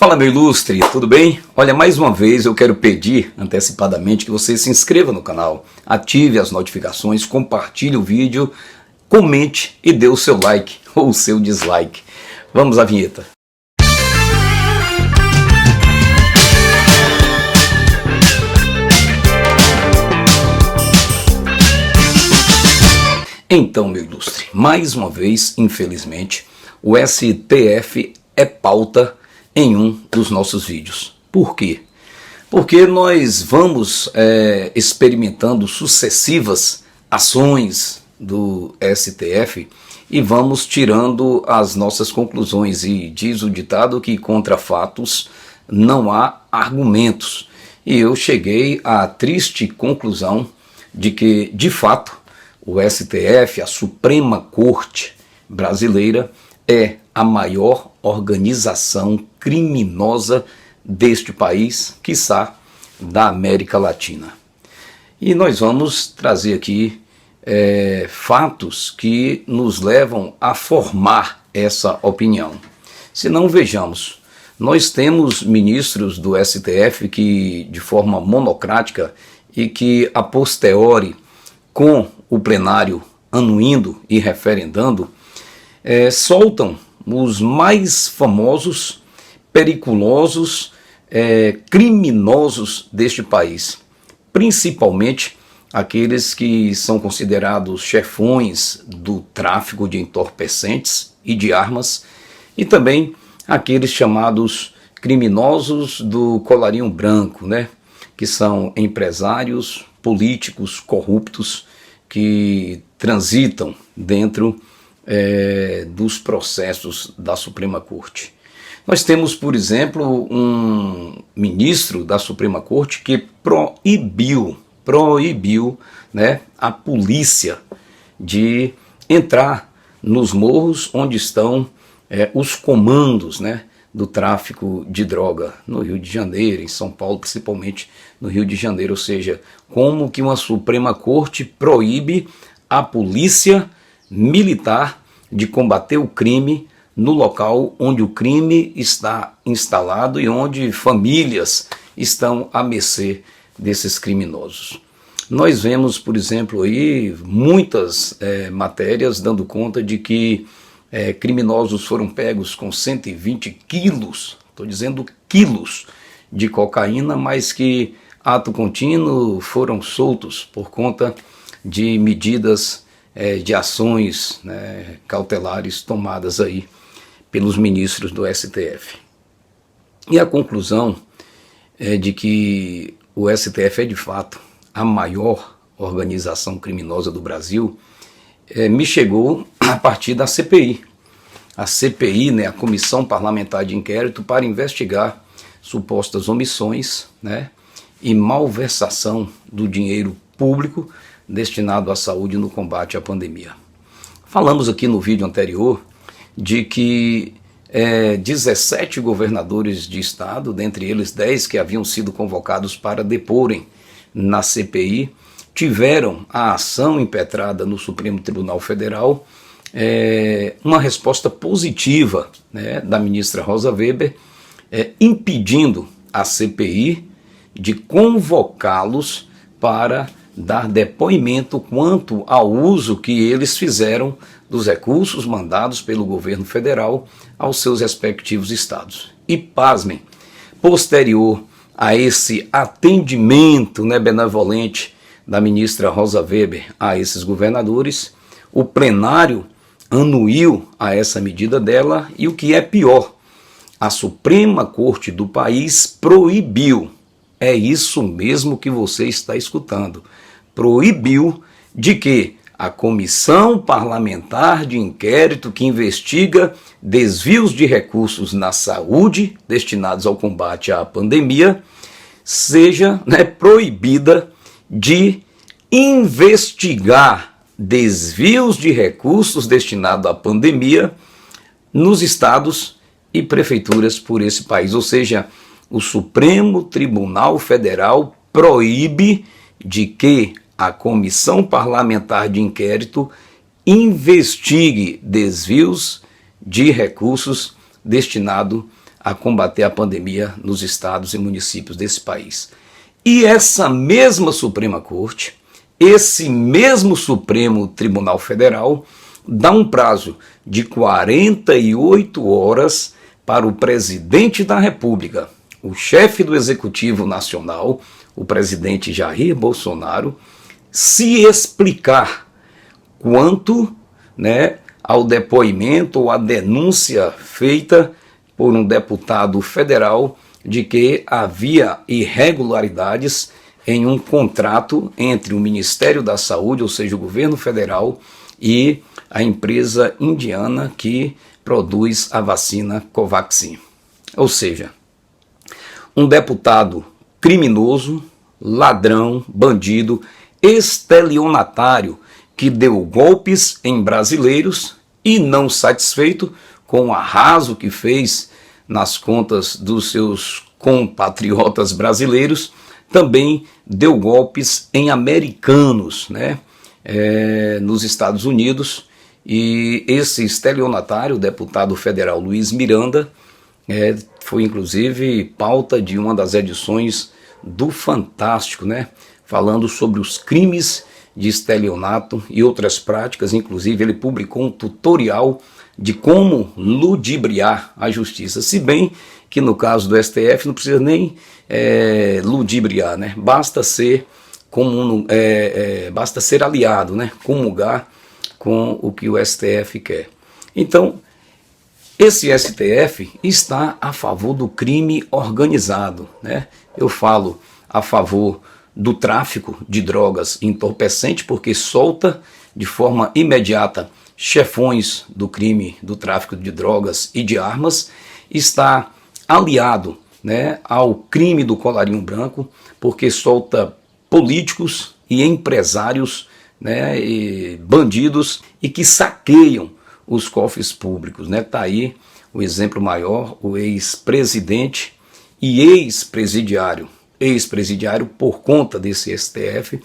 Fala, meu ilustre, tudo bem? Olha, mais uma vez eu quero pedir antecipadamente que você se inscreva no canal, ative as notificações, compartilhe o vídeo, comente e dê o seu like ou o seu dislike. Vamos à vinheta. Então, meu ilustre, mais uma vez, infelizmente, o STF é pauta em um dos nossos vídeos. Por quê? Porque nós vamos experimentando sucessivas ações do STF e vamos tirando as nossas conclusões. E diz o ditado que contra fatos não há argumentos. E eu cheguei à triste conclusão de que, de fato, o STF, a Suprema Corte Brasileira, é a maior organização criminosa deste país, quiçá da América Latina. E nós vamos trazer aqui fatos que nos levam a formar essa opinião. Se não, vejamos, nós temos ministros do STF que, de forma monocrática e que, a posteriori, com o plenário anuindo e referendando, soltam os mais famosos, periculosos, criminosos deste país, principalmente aqueles que são considerados chefões do tráfico de entorpecentes e de armas, e também aqueles chamados criminosos do colarinho branco, que são empresários, políticos corruptos que transitam dentro dos processos da Suprema Corte. Nós temos, por exemplo, um ministro da Suprema Corte que proibiu a polícia de entrar nos morros onde estão os comandos do tráfico de droga no Rio de Janeiro, em São Paulo, principalmente no Rio de Janeiro. Ou seja, como que uma Suprema Corte proíbe a polícia militar de combater o crime no local onde o crime está instalado e onde famílias estão à mercê desses criminosos. Nós vemos, por exemplo, aí muitas matérias dando conta de que criminosos foram pegos com 120 quilos, estou dizendo quilos, de cocaína, mas que, ato contínuo, foram soltos por conta de medidas de ações cautelares tomadas aí pelos ministros do STF. E a conclusão é de que o STF é de fato a maior organização criminosa do Brasil, me chegou a partir da CPI. A CPI, a Comissão Parlamentar de Inquérito para investigar supostas omissões e malversação do dinheiro público destinado à saúde no combate à pandemia. Falamos aqui no vídeo anterior de que 17 governadores de estado, dentre eles 10 que haviam sido convocados para deporem na CPI, tiveram a ação impetrada no Supremo Tribunal Federal, uma resposta positiva da ministra Rosa Weber, impedindo a CPI de convocá-los para dar depoimento quanto ao uso que eles fizeram dos recursos mandados pelo governo federal aos seus respectivos estados. E pasmem, posterior a esse atendimento benevolente da ministra Rosa Weber a esses governadores, o plenário anuiu a essa medida dela e, o que é pior, a Suprema Corte do país proibiu, é isso mesmo que você está escutando, proibiu de que a Comissão Parlamentar de Inquérito que investiga desvios de recursos na saúde destinados ao combate à pandemia seja proibida de investigar desvios de recursos destinados à pandemia nos estados e prefeituras por esse país. Ou seja, o Supremo Tribunal Federal proíbe de que a Comissão Parlamentar de Inquérito investigue desvios de recursos destinados a combater a pandemia nos estados e municípios desse país. E essa mesma Suprema Corte, esse mesmo Supremo Tribunal Federal, dá um prazo de 48 horas para o presidente da República, o chefe do Executivo Nacional, o presidente Jair Bolsonaro, se explicar quanto, ao depoimento ou à denúncia feita por um deputado federal de que havia irregularidades em um contrato entre o Ministério da Saúde, ou seja, o governo federal, e a empresa indiana que produz a vacina Covaxin. Ou seja, um deputado criminoso, ladrão, bandido, estelionatário, que deu golpes em brasileiros e, não satisfeito com o arraso que fez nas contas dos seus compatriotas brasileiros, também deu golpes em americanos, nos Estados Unidos. E esse estelionatário, o deputado federal Luiz Miranda, foi inclusive pauta de uma das edições do Fantástico, falando sobre os crimes de estelionato e outras práticas. Inclusive ele publicou um tutorial de como ludibriar a justiça, se bem que no caso do STF não precisa nem ludibriar, basta ser basta ser aliado, comungar com o que o STF quer. Então, esse STF está a favor do crime organizado, Eu falo a favor do tráfico de drogas entorpecente, porque solta de forma imediata chefões do crime do tráfico de drogas e de armas, está aliado ao crime do colarinho branco, porque solta políticos e empresários, e bandidos, e que saqueiam os cofres públicos. Tá aí o exemplo maior, o ex-presidente e ex-presidiário por conta desse STF,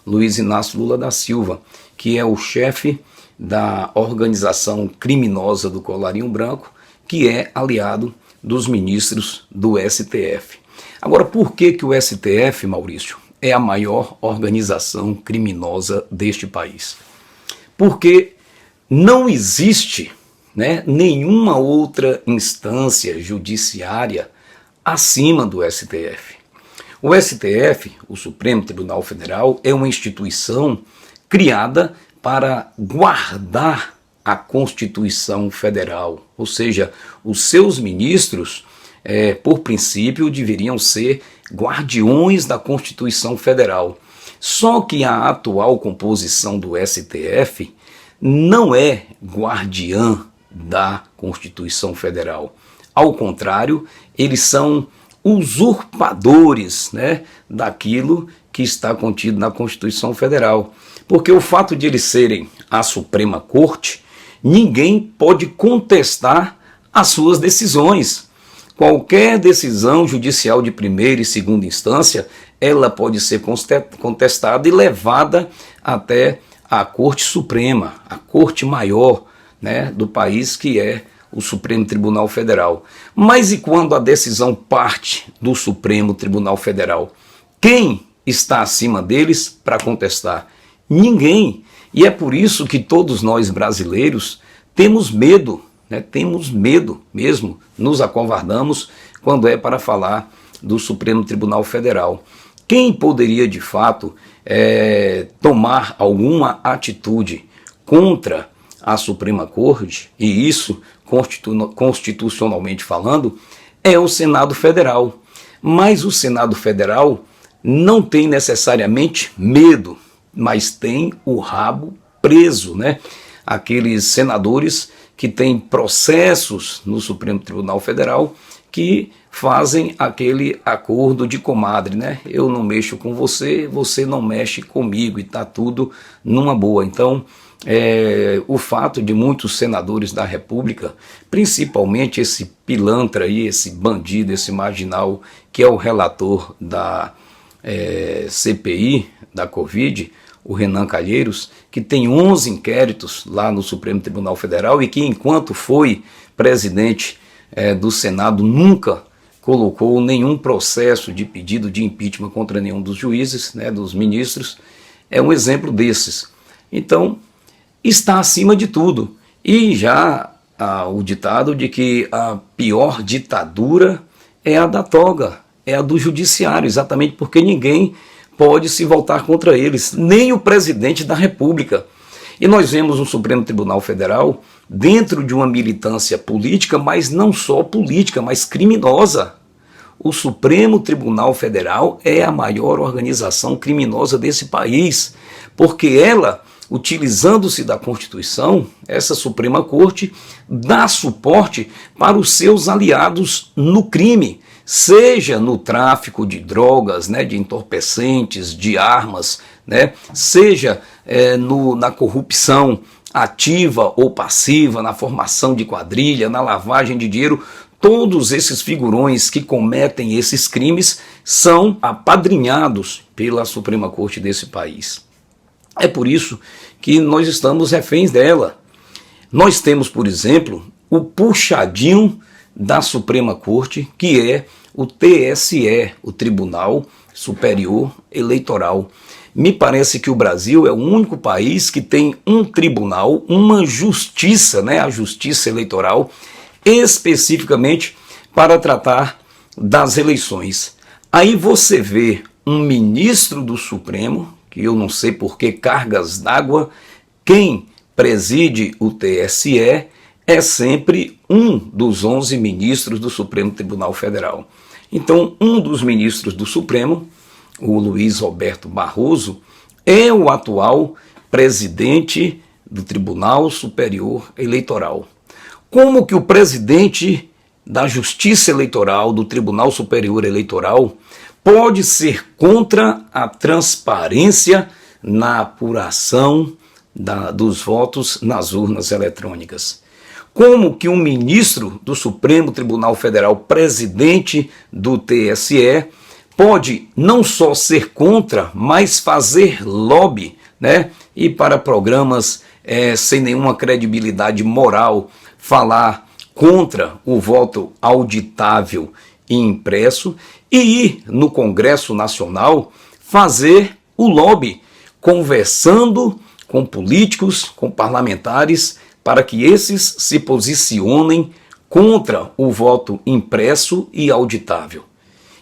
Luiz Inácio Lula da Silva, que é o chefe da organização criminosa do colarinho branco, que é aliado dos ministros do STF. Agora, por que o STF, Maurício, é a maior organização criminosa deste país? Porque não existe nenhuma outra instância judiciária acima do STF. O STF, o Supremo Tribunal Federal, é uma instituição criada para guardar a Constituição Federal, ou seja, os seus ministros, por princípio, deveriam ser guardiões da Constituição Federal. Só que a atual composição do STF não é guardiã da Constituição Federal. Ao contrário, eles são usurpadores daquilo que está contido na Constituição Federal. Porque o fato de eles serem a Suprema Corte, ninguém pode contestar as suas decisões. Qualquer decisão judicial de primeira e segunda instância, ela pode ser contestada e levada até a Corte Suprema, a Corte Maior do país, que é o Supremo Tribunal Federal. Mas e quando a decisão parte do Supremo Tribunal Federal? Quem está acima deles para contestar? Ninguém. E é por isso que todos nós brasileiros temos medo, temos medo mesmo, nos acovardamos quando é para falar do Supremo Tribunal Federal. Quem poderia de fato tomar alguma atitude contra a Suprema Corte, e isso constitucionalmente falando, é o Senado Federal. Mas o Senado Federal não tem necessariamente medo, mas tem o rabo preso, Aqueles senadores que têm processos no Supremo Tribunal Federal que fazem aquele acordo de comadre, Eu não mexo com você, você não mexe comigo, e está tudo numa boa. Então, o fato de muitos senadores da República, principalmente esse pilantra aí, esse bandido, esse marginal, que é o relator da CPI da Covid, o Renan Calheiros, que tem 11 inquéritos lá no Supremo Tribunal Federal e que, enquanto foi presidente do Senado nunca colocou nenhum processo de pedido de impeachment contra nenhum dos juízes, né, dos ministros, é um exemplo desses. Então, está acima de tudo. E já o ditado de que a pior ditadura é a da toga, é a do judiciário, exatamente porque ninguém pode se voltar contra eles, nem o presidente da República. E nós vemos o Supremo Tribunal Federal dentro de uma militância política, mas não só política, mas criminosa. O Supremo Tribunal Federal é a maior organização criminosa desse país, porque ela, utilizando-se da Constituição, essa Suprema Corte dá suporte para os seus aliados no crime, seja no tráfico de drogas, né, de entorpecentes, de armas, né, seja na corrupção ativa ou passiva, na formação de quadrilha, na lavagem de dinheiro. Todos esses figurões que cometem esses crimes são apadrinhados pela Suprema Corte desse país. É por isso que nós estamos reféns dela. Nós temos, por exemplo, o puxadinho da Suprema Corte, que é o TSE, o Tribunal Superior Eleitoral. Me parece que o Brasil é o único país que tem um tribunal, uma justiça, né, a Justiça Eleitoral, especificamente para tratar das eleições. Aí você vê um ministro do Supremo, que eu não sei por que cargas d'água, quem preside o TSE é sempre um dos 11 ministros do Supremo Tribunal Federal. Então, um dos ministros do Supremo, o Luiz Roberto Barroso, é o atual presidente do Tribunal Superior Eleitoral. Como que o presidente da Justiça Eleitoral, do Tribunal Superior Eleitoral, pode ser contra a transparência na apuração dos votos nas urnas eletrônicas? Como que um ministro do Supremo Tribunal Federal, presidente do TSE, pode não só ser contra, mas fazer lobby, né? E para programas sem nenhuma credibilidade moral, falar contra o voto auditável e impresso, e ir no Congresso Nacional fazer o lobby, conversando com políticos, com parlamentares, para que esses se posicionem contra o voto impresso e auditável.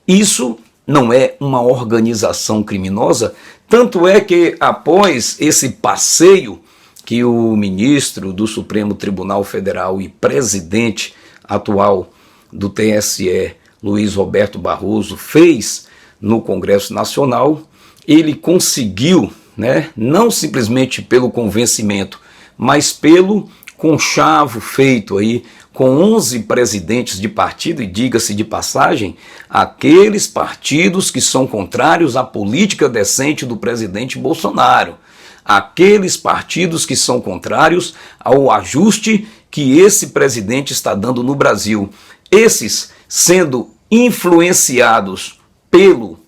Isso não é uma organização criminosa? Tanto é que após esse passeio que o ministro do Supremo Tribunal Federal e presidente atual do TSE, Luiz Roberto Barroso, fez no Congresso Nacional, ele conseguiu, né, não simplesmente pelo convencimento, mas pelo conchavo feito aí com 11 presidentes de partido, e diga-se de passagem, aqueles partidos que são contrários à política decente do presidente Bolsonaro, aqueles partidos que são contrários ao ajuste que esse presidente está dando no Brasil, esses sendo influenciados pelo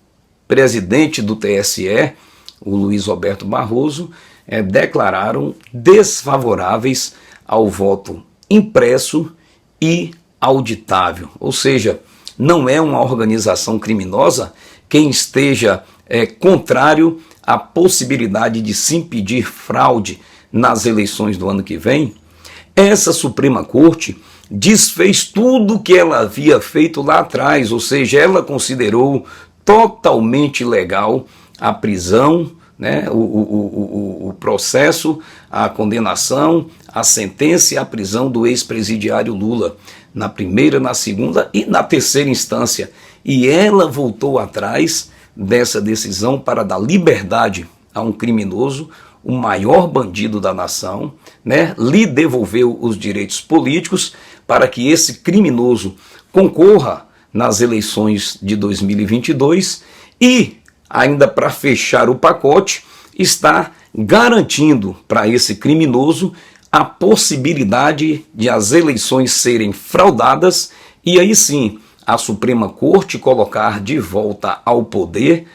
presidente do TSE, o Luiz Roberto Barroso, declararam desfavoráveis ao voto impresso e auditável. Ou seja, não é uma organização criminosa quem esteja contrário à possibilidade de se impedir fraude nas eleições do ano que vem. Essa Suprema Corte desfez tudo que ela havia feito lá atrás, ou seja, ela considerou totalmente legal a prisão, né, o processo, a condenação, a sentença e a prisão do ex-presidiário Lula, na primeira, na segunda e na terceira instância. E ela voltou atrás dessa decisão para dar liberdade a um criminoso, o maior bandido da nação, né, lhe devolveu os direitos políticos para que esse criminoso concorra nas eleições de 2022 e, ainda para fechar o pacote, está garantindo para esse criminoso a possibilidade de as eleições serem fraudadas e aí sim a Suprema Corte colocar de volta ao poder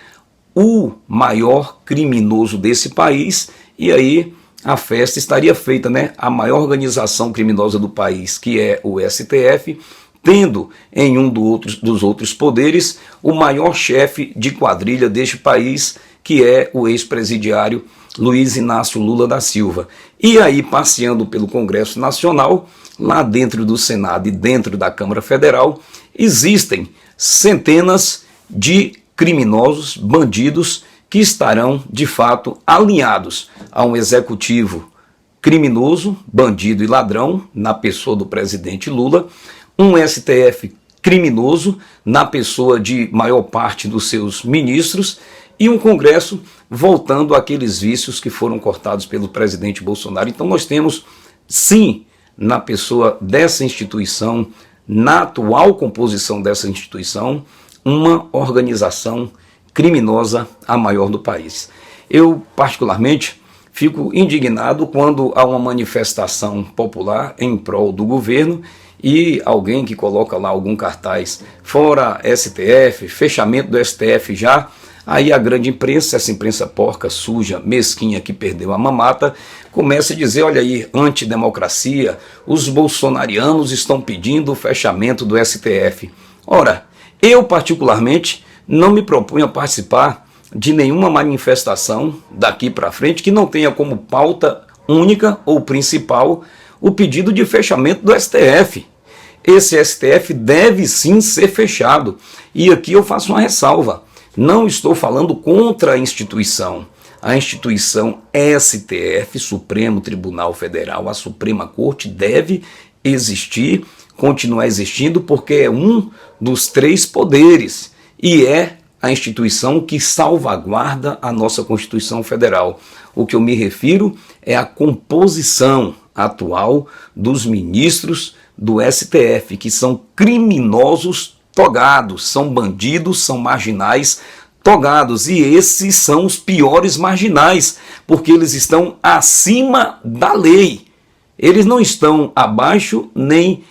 o maior criminoso desse país, e aí a festa estaria feita, né? A maior organização criminosa do país, que é o STF, tendo em um dos outros poderes o maior chefe de quadrilha deste país, que é o ex-presidiário Luiz Inácio Lula da Silva. E aí, passeando pelo Congresso Nacional, lá dentro do Senado e dentro da Câmara Federal, existem centenas de criminosos, bandidos, que estarão, de fato, alinhados a um executivo criminoso, bandido e ladrão, na pessoa do presidente Lula, um STF criminoso, na pessoa de maior parte dos seus ministros, e um Congresso voltando àqueles vícios que foram cortados pelo presidente Bolsonaro. Então nós temos, sim, na pessoa dessa instituição, na atual composição dessa instituição, uma organização criminosa, a maior do país. Eu, particularmente, fico indignado quando há uma manifestação popular em prol do governo e alguém que coloca lá algum cartaz fora STF, fechamento do STF já, aí a grande imprensa, essa imprensa porca, suja, mesquinha que perdeu a mamata, começa a dizer, olha aí, antidemocracia, os bolsonarianos estão pedindo o fechamento do STF. Ora, eu particularmente não me proponho a participar de nenhuma manifestação daqui para frente que não tenha como pauta única ou principal o pedido de fechamento do STF. Esse STF deve sim ser fechado. E aqui eu faço uma ressalva. Não estou falando contra a instituição. A instituição STF, Supremo Tribunal Federal, a Suprema Corte, deve existir, continuar existindo, porque é um dos três poderes e é a instituição que salvaguarda a nossa Constituição Federal. O que eu me refiro é a composição atual dos ministros do STF, que são criminosos togados, são bandidos, são marginais togados, e esses são os piores marginais, porque eles estão acima da lei. Eles não estão abaixo nem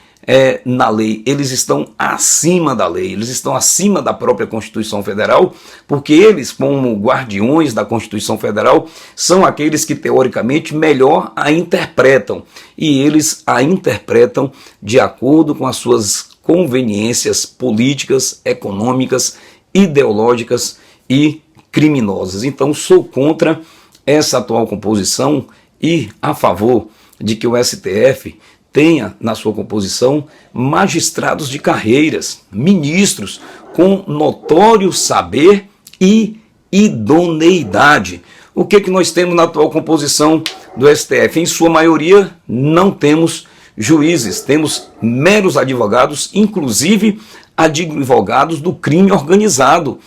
na lei, eles estão acima da lei, eles estão acima da própria Constituição Federal, porque eles, como guardiões da Constituição Federal, são aqueles que teoricamente melhor a interpretam, e eles a interpretam de acordo com as suas conveniências políticas, econômicas, ideológicas e criminosas. Então sou contra essa atual composição e a favor de que o STF tenha na sua composição magistrados de carreiras, ministros com notório saber e idoneidade. O que nós temos na atual composição do STF? Em sua maioria não temos juízes, temos meros advogados, inclusive advogados do crime organizado.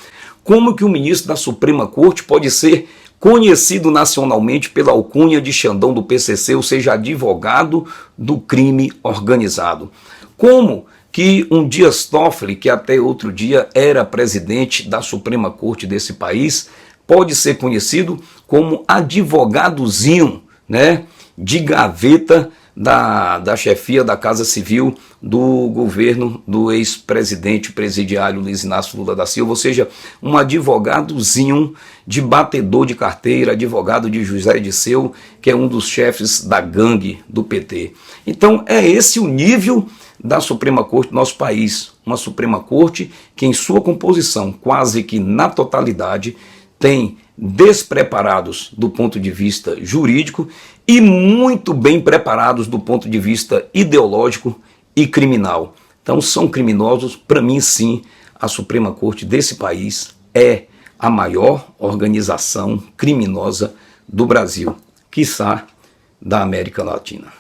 Como que o ministro da Suprema Corte pode ser conhecido nacionalmente pela alcunha de Xandão do PCC, ou seja, advogado do crime organizado? Como que um Dias Toffoli, que até outro dia era presidente da Suprema Corte desse país, pode ser conhecido como advogadozinho, né, de gaveta da chefia da Casa Civil do governo do ex-presidente presidiário Luiz Inácio Lula da Silva, ou seja, um advogadozinho de batedor de carteira, advogado de José Disseu, que é um dos chefes da gangue do PT. Então é esse o nível da Suprema Corte do nosso país, uma Suprema Corte que em sua composição, quase que na totalidade, tem despreparados do ponto de vista jurídico e muito bem preparados do ponto de vista ideológico e criminal. Então são criminosos. Para mim, sim, a Suprema Corte desse país é a maior organização criminosa do Brasil, quiçá da América Latina.